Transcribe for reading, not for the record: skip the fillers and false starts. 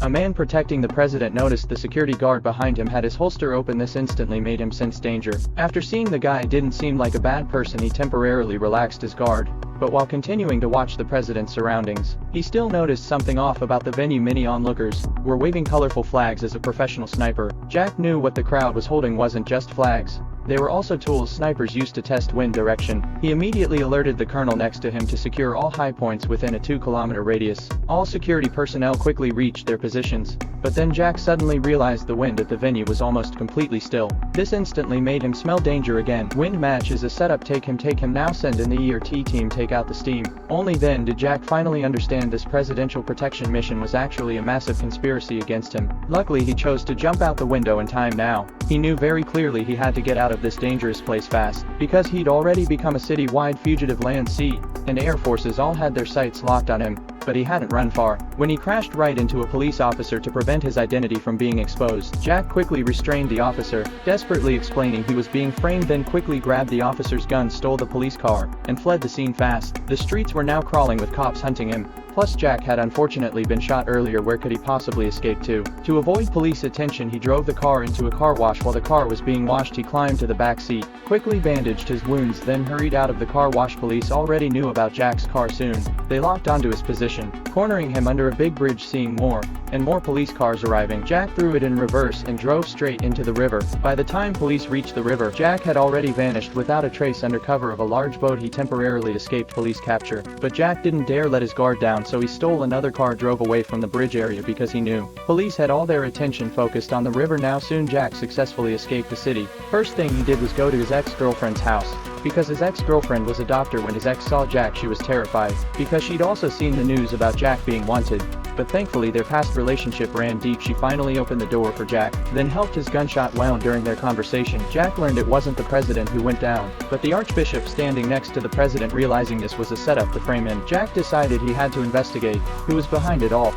A man protecting the president noticed the security guard behind him had his holster open. This instantly made him sense danger. After seeing the guy didn't seem like a bad person, he temporarily relaxed his guard. But while continuing to watch the president's surroundings, he still noticed something off about the venue. Many onlookers were waving colorful flags. As a professional sniper, Jack knew what the crowd was holding wasn't just flags. They were also tools snipers used to test wind direction. He immediately alerted the colonel next to him to secure all high points within a 2-kilometer radius. All security personnel quickly reached their positions, but then Jack suddenly realized the wind at the venue was almost completely still. This instantly made him smell danger again. Wind match is a setup. Take him now, send in the ERT team, take out the steam. Only then did Jack finally understand this presidential protection mission was actually a massive conspiracy against him. Luckily he chose to jump out the window in time. Now he knew very clearly he had to get out of this dangerous place fast, because he'd already become a city-wide fugitive. Land, sea, and air forces all had their sights locked on him, but he hadn't run far when he crashed right into a police officer. To prevent his identity from being exposed, Jack quickly restrained the officer, desperately explaining he was being framed, then quickly grabbed the officer's gun, stole the police car, and fled the scene fast. The streets were now crawling with cops hunting him. Plus Jack had unfortunately been shot earlier. Where could he possibly escape to? To avoid police attention, he drove the car into a car wash. While the car was being washed, he climbed to the back seat, quickly bandaged his wounds, then hurried out of the car wash. Police already knew about Jack's car. Soon they locked onto his position, cornering him under a big bridge. Seeing more and more police cars arriving, Jack threw it in reverse and drove straight into the river. By the time police reached the river, Jack had already vanished without a trace under cover of a large boat. He temporarily escaped police capture, but Jack didn't dare let his guard down, so he stole another car, drove away from the bridge area because he knew police had all their attention focused on the river now. Soon Jack successfully escaped the city. First thing he did was go to his ex-girlfriend's house, because his ex-girlfriend was a doctor. When his ex saw Jack, she was terrified, because she'd also seen the news about Jack being wanted. But thankfully their past relationship ran deep. She finally opened the door for Jack, then helped his gunshot wound. During their conversation, Jack learned it wasn't the president who went down, but the archbishop standing next to the president. Realizing this was a setup to frame him, Jack decided he had to investigate who was behind it all.